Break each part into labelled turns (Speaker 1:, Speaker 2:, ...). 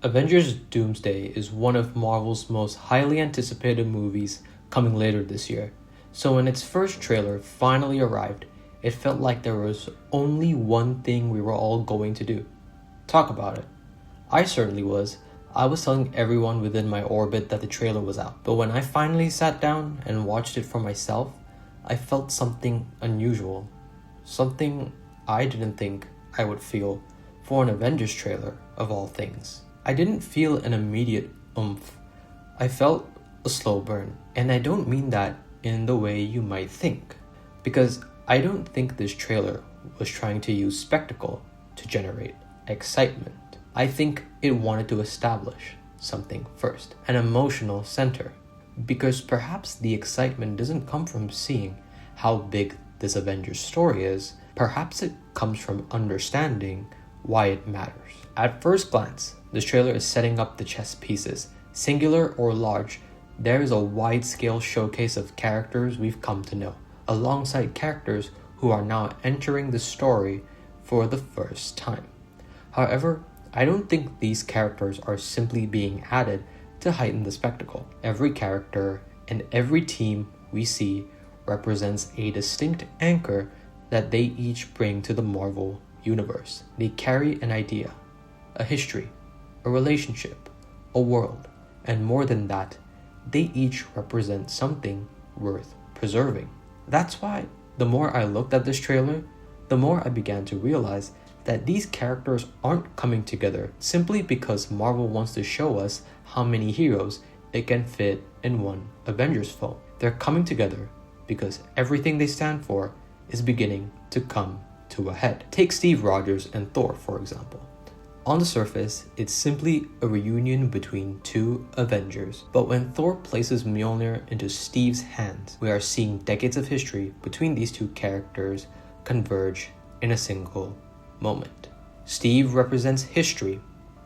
Speaker 1: Avengers Doomsday is one of Marvel's most highly anticipated movies coming later this year. So when its first trailer finally arrived, it felt like there was only one thing we were all going to do. Talk about it. I certainly was. I was telling everyone within my orbit that the trailer was out. But when I finally sat down and watched it for myself, I felt something unusual. Something I didn't think I would feel for an Avengers trailer of all things. I didn't feel an immediate oomph. I felt a slow burn. And I don't mean that in the way you might think. Because I don't think this trailer was trying to use spectacle to generate excitement. I think it wanted to establish something first, an emotional center. Because perhaps the excitement doesn't come from seeing how big this Avengers story is. Perhaps it comes from understanding why it matters. At first glance, this trailer is setting up the chess pieces. Singular or large, there is a wide-scale showcase of characters we've come to know, alongside characters who are now entering the story for the first time. However, I don't think these characters are simply being added to heighten the spectacle. Every character and every team we see represents a distinct anchor that they each bring to the Marvel universe. They carry an idea, a history, a relationship, a world, and more than that, they each represent something worth preserving. That's why the more I looked at this trailer, the more I began to realize that these characters aren't coming together simply because Marvel wants to show us how many heroes it can fit in one Avengers film. They're coming together because everything they stand for is beginning to come to a head. Take Steve Rogers and Thor, for example. On the surface, it's simply a reunion between two Avengers. But when Thor places Mjolnir into Steve's hands, we are seeing decades of history between these two characters converge in a single moment. Steve represents history.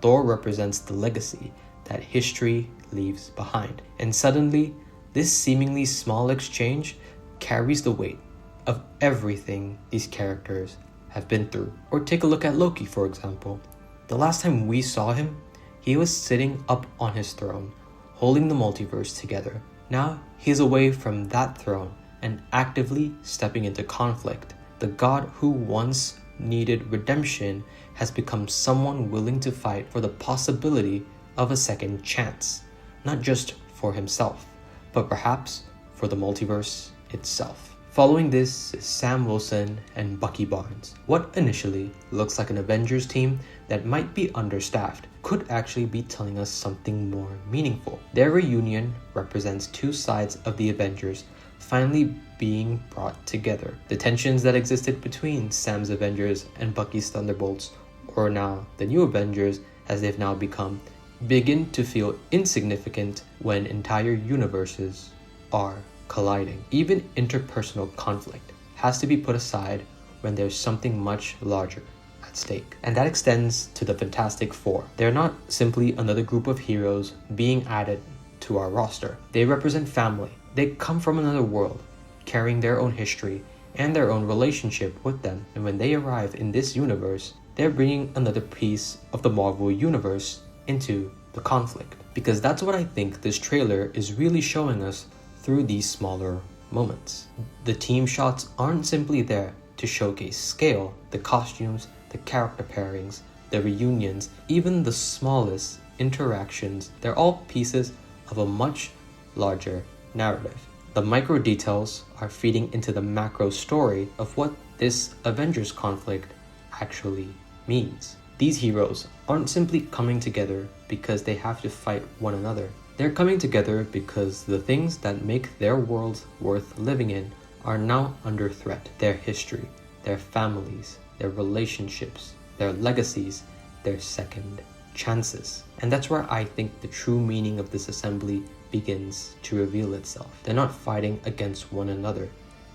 Speaker 1: Thor represents the legacy that history leaves behind. And suddenly, this seemingly small exchange carries the weight of everything these characters have been through. Or take a look at Loki, for example. The last time we saw him, he was sitting up on his throne, holding the multiverse together. Now, he's away from that throne and actively stepping into conflict. The god who once needed redemption has become someone willing to fight for the possibility of a second chance, not just for himself, but perhaps for the multiverse itself. Following this is Sam Wilson and Bucky Barnes. What initially looks like an Avengers team that might be understaffed could actually be telling us something more meaningful. Their reunion represents two sides of the Avengers finally being brought together. The tensions that existed between Sam's Avengers and Bucky's Thunderbolts, or now the new Avengers as they've now become, begin to feel insignificant when entire universes are colliding. Even interpersonal conflict has to be put aside when there's something much larger at stake. And that extends to the Fantastic Four. They're not simply another group of heroes being added to our roster. They represent family. They come from another world, carrying their own history and their own relationship with them. And when they arrive in this universe, they're bringing another piece of the Marvel universe into the conflict. Because that's what I think this trailer is really showing us through these smaller moments. The team shots aren't simply there to showcase scale. The costumes, the character pairings, the reunions, even the smallest interactions, they're all pieces of a much larger narrative. The micro details are feeding into the macro story of what this Avengers conflict actually means. These heroes aren't simply coming together because they have to fight one another. They're coming together because the things that make their worlds worth living in are now under threat. Their history, their families, their relationships, their legacies, their second chances. And that's where I think the true meaning of this assembly begins to reveal itself. They're not fighting against one another.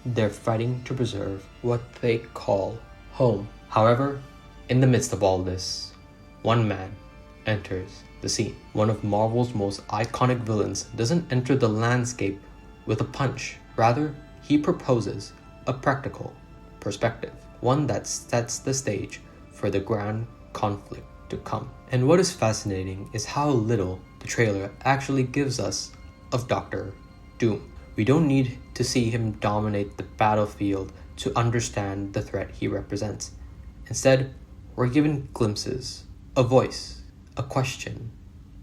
Speaker 1: They're fighting to preserve what they call home. However, in the midst of all this, one man enters the scene. One of Marvel's most iconic villains doesn't enter the landscape with a punch. Rather, he proposes a practical perspective, one that sets the stage for the grand conflict to come. And what is fascinating is how little the trailer actually gives us of Doctor Doom. We don't need to see him dominate the battlefield to understand the threat he represents. Instead, we're given glimpses, a voice, a question,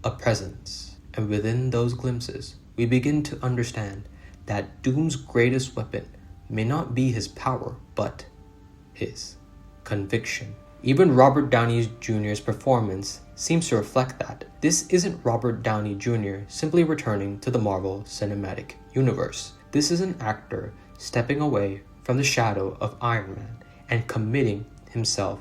Speaker 1: a presence. And within those glimpses, we begin to understand that Doom's greatest weapon may not be his power, but his conviction. Even Robert Downey Jr.'s performance seems to reflect that. This isn't Robert Downey Jr. simply returning to the Marvel Cinematic Universe. This is an actor stepping away from the shadow of Iron Man and committing himself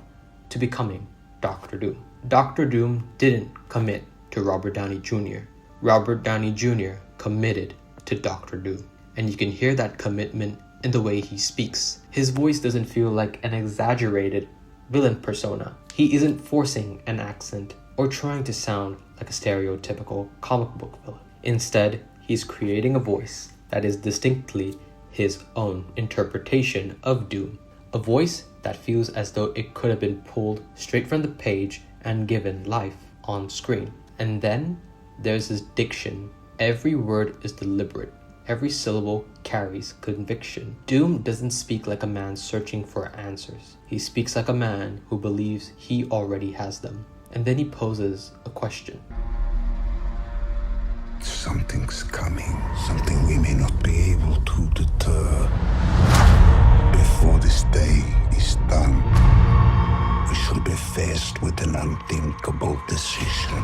Speaker 1: to becoming Doctor Doom. Doctor Doom didn't commit to Robert Downey Jr. Robert Downey Jr. committed to Doctor Doom. And you can hear that commitment in the way he speaks. His voice doesn't feel like an exaggerated villain persona. He isn't forcing an accent or trying to sound like a stereotypical comic book villain. Instead, he's creating a voice that is distinctly his own interpretation of Doom. A voice that feels as though it could have been pulled straight from the page and given life on screen. And then there's his diction. Every word is deliberate. Every syllable carries conviction. Doom doesn't speak like a man searching for answers. He speaks like a man who believes he already has them. And then he poses a question.
Speaker 2: Something's coming. Something we may not be able to deter. Before this day is done, we shall be faced with an unthinkable decision.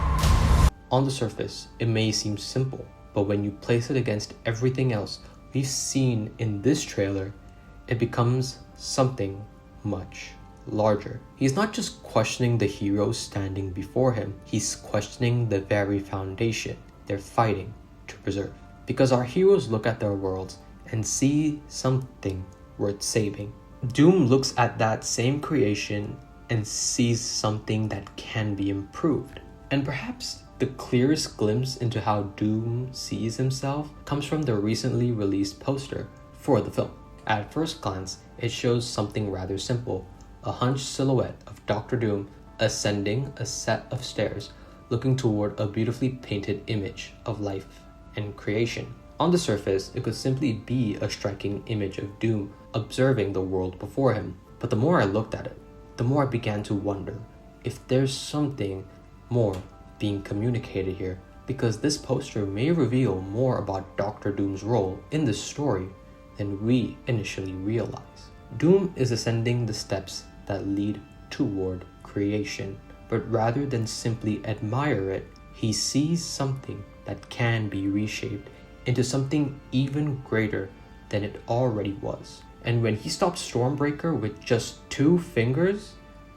Speaker 1: On the surface, it may seem simple, but when you place it against everything else we've seen in this trailer, it becomes something much larger. He's not just questioning the heroes standing before him, he's questioning the very foundation they're fighting to preserve. Because our heroes look at their worlds and see something worth saving. Doom looks at that same creation and sees something that can be improved. And perhaps the clearest glimpse into how Doom sees himself comes from the recently released poster for the film. At first glance, it shows something rather simple, a hunched silhouette of Doctor Doom ascending a set of stairs, looking toward a beautifully painted image of life and creation. On the surface, it could simply be a striking image of Doom observing the world before him. But the more I looked at it, the more I began to wonder if there's something more being communicated here, because this poster may reveal more about Doctor Doom's role in this story than we initially realize. Doom is ascending the steps that lead toward creation, but rather than simply admire it, he sees something that can be reshaped into something even greater than it already was. And when he stops Stormbreaker with just 2 fingers,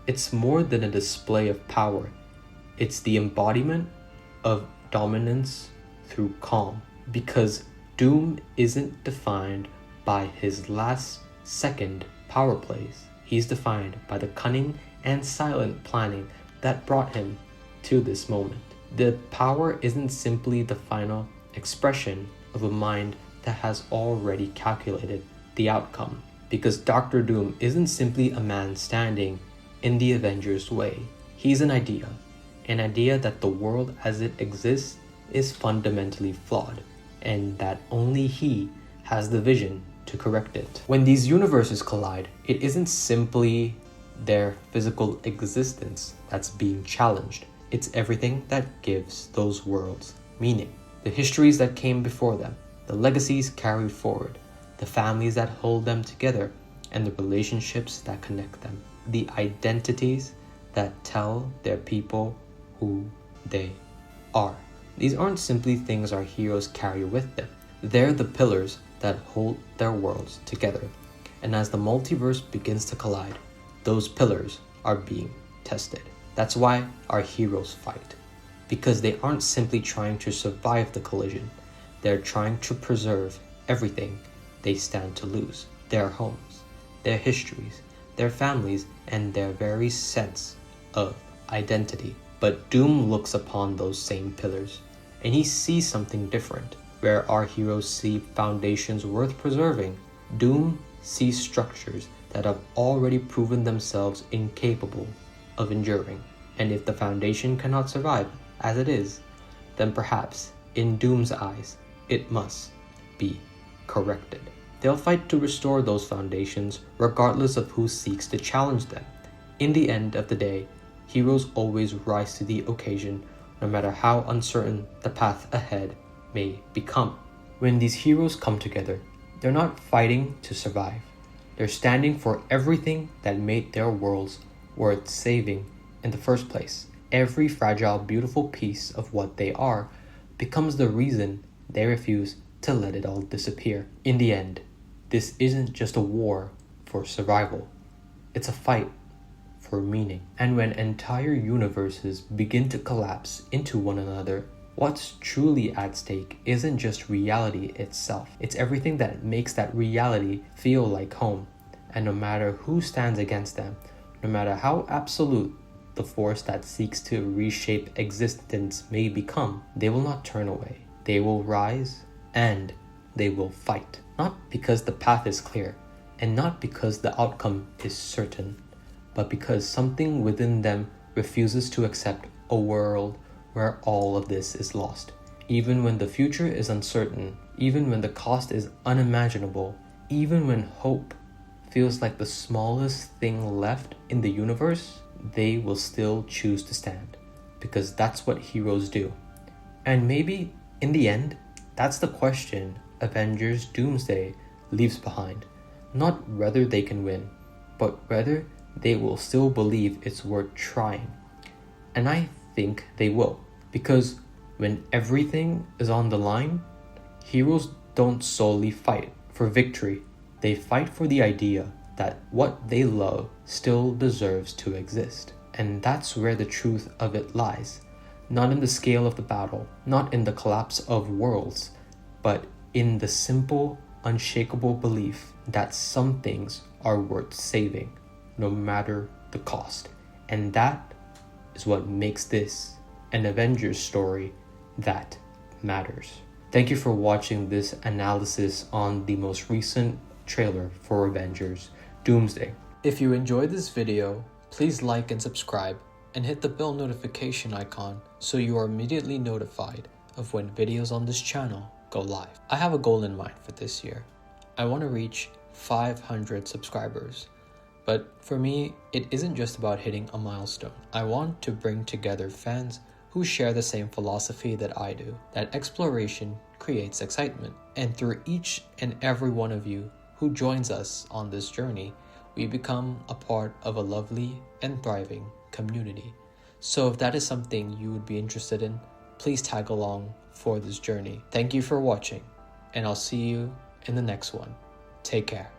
Speaker 1: it's more than a display of power. It's the embodiment of dominance through calm. Because Doom isn't defined by his last second power plays. He's defined by the cunning and silent planning that brought him to this moment. The power isn't simply the final expression of a mind that has already calculated the outcome. Because Doctor Doom isn't simply a man standing in the Avengers' way. He's an idea that the world as it exists is fundamentally flawed, and that only he has the vision to correct it. When these universes collide, it isn't simply their physical existence that's being challenged. It's everything that gives those worlds meaning. The histories that came before them, the legacies carried forward, the families that hold them together, and the relationships that connect them. The identities that tell their people who they are. These aren't simply things our heroes carry with them. They're the pillars that hold their worlds together. And as the multiverse begins to collide, those pillars are being tested. That's why our heroes fight. Because they aren't simply trying to survive the collision. They're trying to preserve everything they stand to lose. Their homes, their histories, their families, and their very sense of identity. But Doom looks upon those same pillars, and he sees something different. Where our heroes see foundations worth preserving, Doom sees structures that have already proven themselves incapable of enduring. And if the foundation cannot survive as it is, then perhaps, in Doom's eyes, it must be corrected. They'll fight to restore those foundations regardless of who seeks to challenge them. In the end of the day, heroes always rise to the occasion, no matter how uncertain the path ahead may become. When these heroes come together, they're not fighting to survive. They're standing for everything that made their worlds worth saving in the first place. Every fragile, beautiful piece of what they are becomes the reason they refuse to let it all disappear. In the end, this isn't just a war for survival. It's a fight for meaning. And when entire universes begin to collapse into one another, what's truly at stake isn't just reality itself. It's everything that makes that reality feel like home. And no matter who stands against them, no matter how absolute the force that seeks to reshape existence may become, they will not turn away. They will rise and they will fight. Not because the path is clear and not because the outcome is certain, but because something within them refuses to accept a world where all of this is lost. Even when the future is uncertain, even when the cost is unimaginable, even when hope feels like the smallest thing left in the universe, they will still choose to stand, because that's what heroes do. And maybe, in the end, that's the question Avengers Doomsday leaves behind. Not whether they can win, but whether they will still believe it's worth trying. And I think they will, because when everything is on the line, heroes don't solely fight for victory. They fight for the idea that what they love still deserves to exist. And that's where the truth of it lies. Not in the scale of the battle, not in the collapse of worlds, but in the simple, unshakable belief that some things are worth saving, no matter the cost. And that is what makes this an Avengers story that matters. Thank you for watching this analysis on the most recent trailer for Avengers Doomsday. If you enjoyed this video, please like and subscribe and hit the bell notification icon so you are immediately notified of when videos on this channel go live. I have a goal in mind for this year. I want to reach 500 subscribers. But for me, it isn't just about hitting a milestone. I want to bring together fans who share the same philosophy that I do, that exploration creates excitement. And through each and every one of you who joins us on this journey, we become a part of a lovely and thriving community. So if that is something you would be interested in, please tag along for this journey. Thank you for watching, and I'll see you in the next one. Take care.